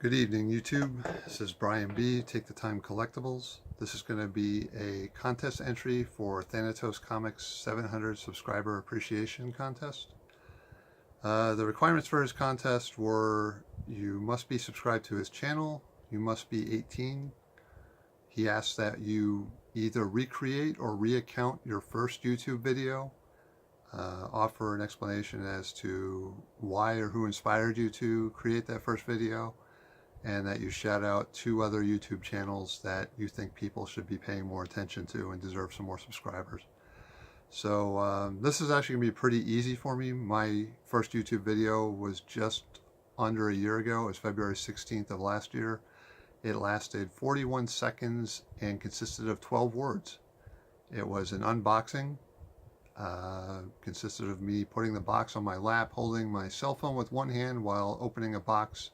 Good evening, YouTube. This is Brian B. Take the Time Collectibles. This is going to be a contest entry for Thanatos Comics 700 Subscriber Appreciation Contest. The requirements for his contest were you must be subscribed to his channel, you must be 18. He asked that you either recreate or reaccount your first YouTube video, offer an explanation as to why or who inspired you to create that first video, and that you shout out 2 other YouTube channels that you think people should be paying more attention to and deserve some more subscribers. So this is actually going to be pretty easy for me. My first YouTube video was just under a year ago. It was February 16th of last year. It lasted 41 seconds and consisted of 12 words. It was an unboxing. Consisted of me putting the box on my lap, holding my cell phone with one hand while opening a box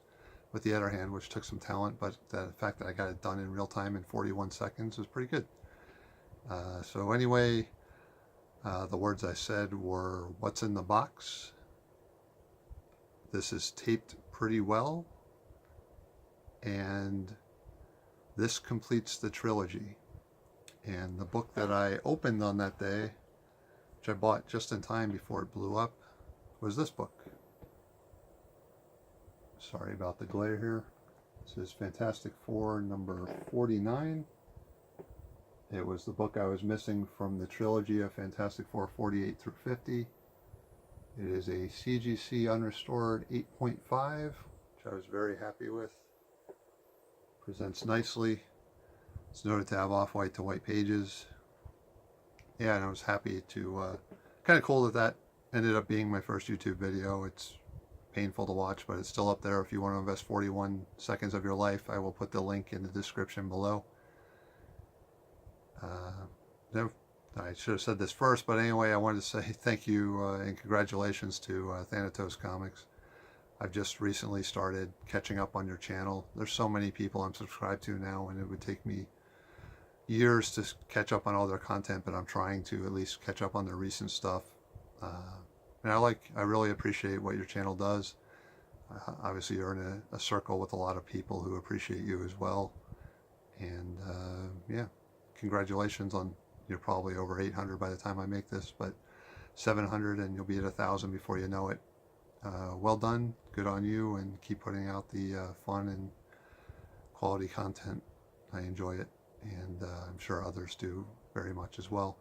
with the other hand, which took some talent, but the fact that I got it done in real time in 41 seconds was pretty good. So anyway, the words I said were, "What's in the box? This is taped pretty well. And this completes the trilogy." And the book that I opened on that day, which I bought just in time before it blew up, was this book. Sorry about the glare here. This is Fantastic Four number 49. It was the book I was missing from the trilogy of Fantastic Four 48 through 50. It is a CGC unrestored 8.5, which I was very happy with. Presents nicely. It's noted to have off-white to white pages. Yeah, and I was happy to, kind of cool that that ended up being my first YouTube video. It's painful to watch, but it's still up there. If you want to invest 41 seconds of your life, I will put the link in the description below. I should have said this first, but anyway, I wanted to say thank you and congratulations to Thanatos Comics. I've just recently started catching up on your channel. There's so many people I'm subscribed to now, and it would take me years to catch up on all their content, but I'm trying to at least catch up on their recent stuff. And I really appreciate what your channel does. Obviously, you're in a circle with a lot of people who appreciate you as well. And yeah, congratulations on, you're probably over 800 by the time I make this, but 700 and you'll be at 1,000 before you know it. Well done, good on you, and keep putting out the fun and quality content. I enjoy it, and I'm sure others do very much as well.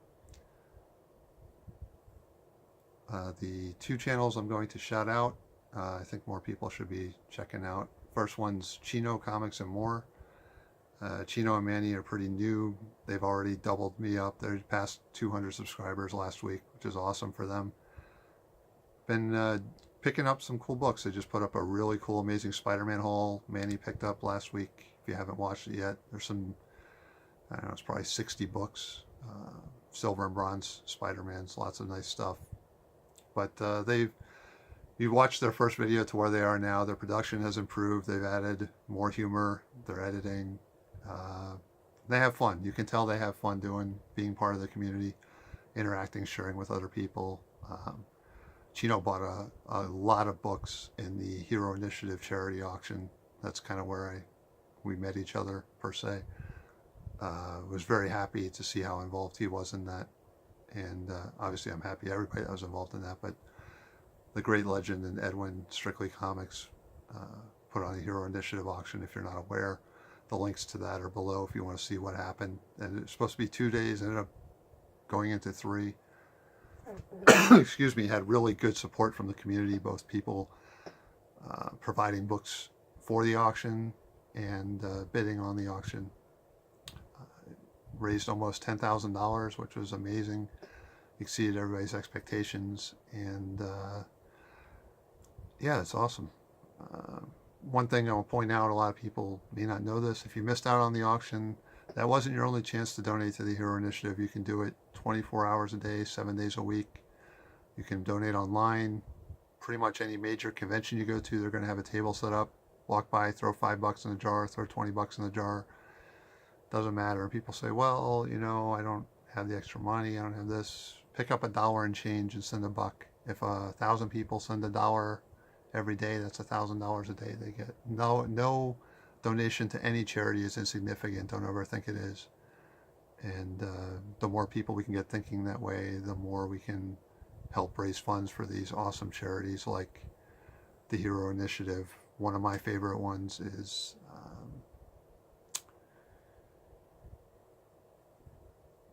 The 2 channels I'm going to shout out, I think more people should be checking out. First one's ChinoComics&More. Chino and Manny are pretty new. They've already doubled me up. They're past 200 subscribers last week, which is awesome for them. Been picking up some cool books. They just put up a really cool, amazing Spider-Man haul. Manny picked up last week. If you haven't watched it yet, there's some, I don't know, it's probably 60 books. Silver and bronze Spider-Mans, lots of nice stuff. But you watched their first video to where they are now. Their production has improved. They've added more humor. Their editing. They have fun. You can tell they have fun being part of the community, interacting, sharing with other people. Chino bought a lot of books in the Hero Initiative charity auction. That's kind of where we met each other, per se. Was very happy to see how involved he was in that. And obviously I'm happy everybody that was involved in that, but the great legend and Edwin, Strictlycomix, put on a Hero Initiative auction. If you're not aware, the links to that are below if you want to see what happened. And it's supposed to be 2 days, ended up going into 3. Excuse me. Had really good support from the community, both people providing books for the auction and bidding on the auction. Raised almost $10,000, which was amazing. Exceeded everybody's expectations, and yeah, it's awesome. One thing I will point out, a lot of people may not know this, if you missed out on the auction, that wasn't your only chance to donate to the Hero Initiative. You can do it 24 hours a day, 7 days a week. You can donate online. Pretty much any major convention you go to, they're going to have a table set up. Walk by, throw $5 in the jar, throw $20 in the jar. Doesn't matter. And people say, well, you know, I don't have the extra money, I don't have this. Pick up $1 and change and send $1. If 1,000 people send $1, every day. That's $1,000 a day they get. No donation to any charity is insignificant. Don't ever think it is. And the more people we can get thinking that way, the more we can help raise funds for these awesome charities like the Hero Initiative. One of my favorite ones is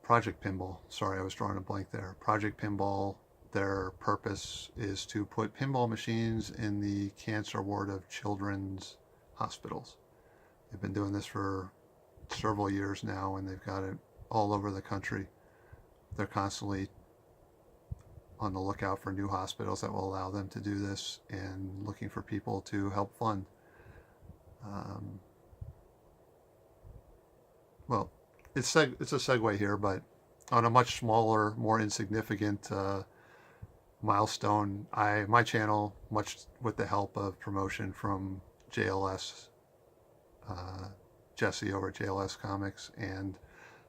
Project Pinball. Sorry, I was drawing a blank there. Project Pinball, their purpose is to put pinball machines in the cancer ward of children's hospitals. They've been doing this for several years now, and they've got it all over the country. They're constantly on the lookout for new hospitals that will allow them to do this, and looking for people to help fund. Well, it's a segue here, but on a much smaller, more insignificant milestone, my channel, much with the help of promotion from JLS, Jesse over at JLS Comics, and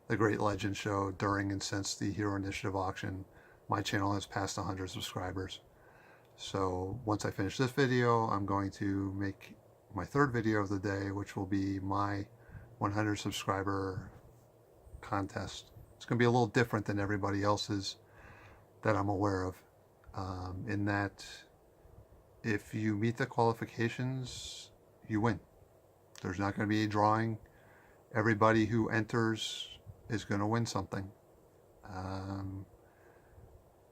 the Great Legend Show during and since the Hero Initiative auction, my channel has passed 100 subscribers. So once I finish this video, I'm going to make my third video of the day, which will be my 100 subscriber contest. It's going to be a little different than everybody else's that I'm aware of, in that if you meet the qualifications, you win. There's not going to be a drawing. Everybody who enters is going to win something.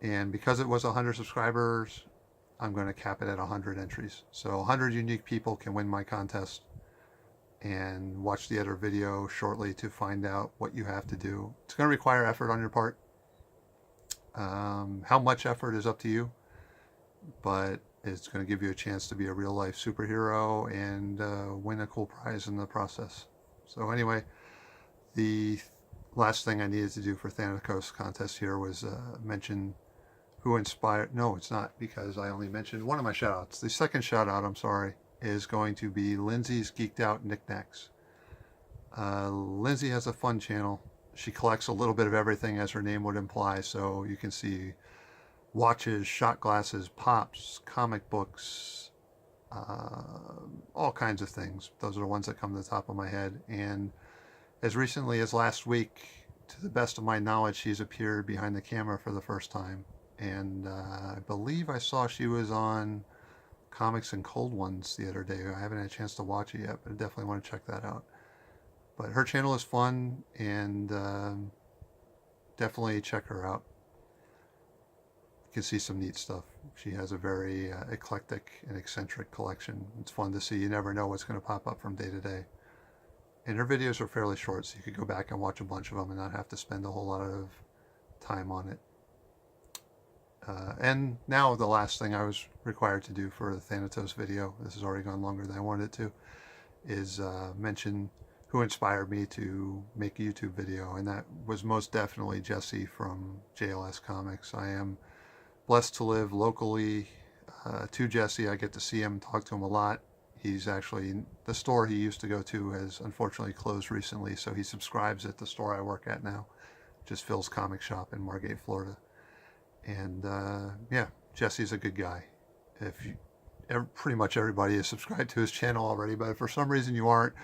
And because it was 100 subscribers, I'm going to cap it at 100 entries. So 100 unique people can win my contest. And watch the other video shortly to find out what you have to do. It's going to require effort on your part. How much effort is up to you, but it's going to give you a chance to be a real life superhero and win a cool prize in the process. So anyway, the last thing I needed to do for Thanatos contest here was mention who inspired. No, it's not, because I only mentioned one of my shout outs. The second shout out, I'm sorry, is going to be Lyndsy's Geeked Out Knacks. Lyndsay has a fun channel. She collects a little bit of everything, as her name would imply, so you can see watches, shot glasses, pops, comic books, all kinds of things. Those are the ones that come to the top of my head. And as recently as last week, to the best of my knowledge, she's appeared behind the camera for the first time. And I believe I saw she was on Comics and Cold Ones the other day. I haven't had a chance to watch it yet, but I definitely want to check that out. But her channel is fun, and definitely check her out. You can see some neat stuff. She has a very eclectic and eccentric collection. It's fun to see. You never know what's going to pop up from day to day. And her videos are fairly short, so you could go back and watch a bunch of them and not have to spend a whole lot of time on it. And now the last thing I was required to do for the Thanatos video, this has already gone longer than I wanted it to, is mention who inspired me to make a YouTube video. And that was most definitely Jesse from JLS Comics. I am blessed to live locally to Jesse. I get to see him, talk to him a lot. He's actually, the store he used to go to has unfortunately closed recently, so he subscribes at the store I work at now, just Phil's Comic Shop in Margate, Florida. And yeah, Jesse's a good guy. Pretty much everybody is subscribed to his channel already, but if for some reason you aren't,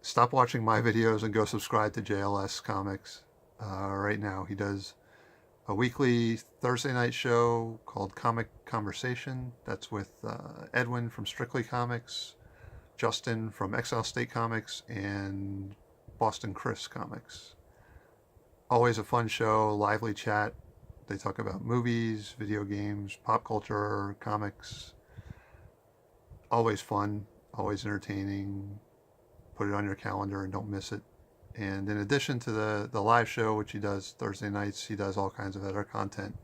stop watching my videos and go subscribe to JLS Comics right now. He does a weekly Thursday night show called Comic Conversation. That's with Edwin from Strictlycomix, Justin from Exilestate Comics, and Boston Chris Comics. Always a fun show, lively chat. They talk about movies, video games, pop culture, comics. Always fun, always entertaining. Put it on your calendar and don't miss it. And in addition to the live show, which he does Thursday nights, he does all kinds of other content.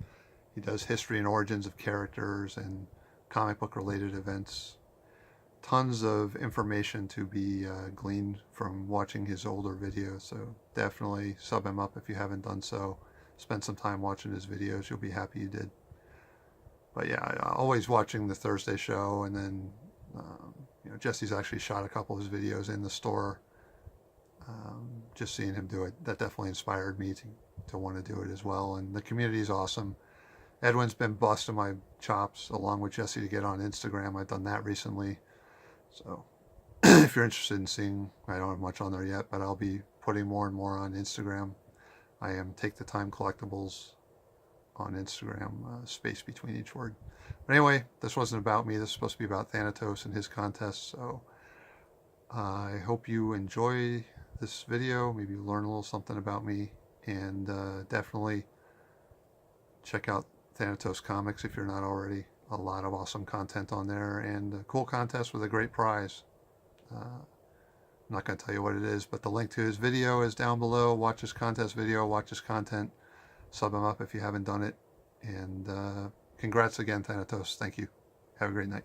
He does history and origins of characters and comic book related events. Tons of information to be gleaned from watching his older videos. So definitely sub him up if you haven't done so. Spend some time watching his videos. You'll be happy you did. But yeah, always watching the Thursday show. And then, you know, Jesse's actually shot a couple of his videos in the store. Just seeing him do it, that definitely inspired me to want to do it as well. And the community is awesome. Edwin's been busting my chops along with Jesse to get on Instagram. I've done that recently. So if you're interested in seeing, I don't have much on there yet, but I'll be putting more and more on Instagram. I am take-the-time-collectibles on Instagram, space between each word. But anyway, this wasn't about me. This is supposed to be about Thanatos and his contest. So I hope you enjoy this video. Maybe you learn a little something about me. And definitely check out Thanatos Comics if you're not already. A lot of awesome content on there, and a cool contest with a great prize. I'm not going to tell you what it is, but the link to his video is down below. Watch his contest video, watch his content, sub him up if you haven't done it. And congrats again, Thanatos. Thank you. Have a great night.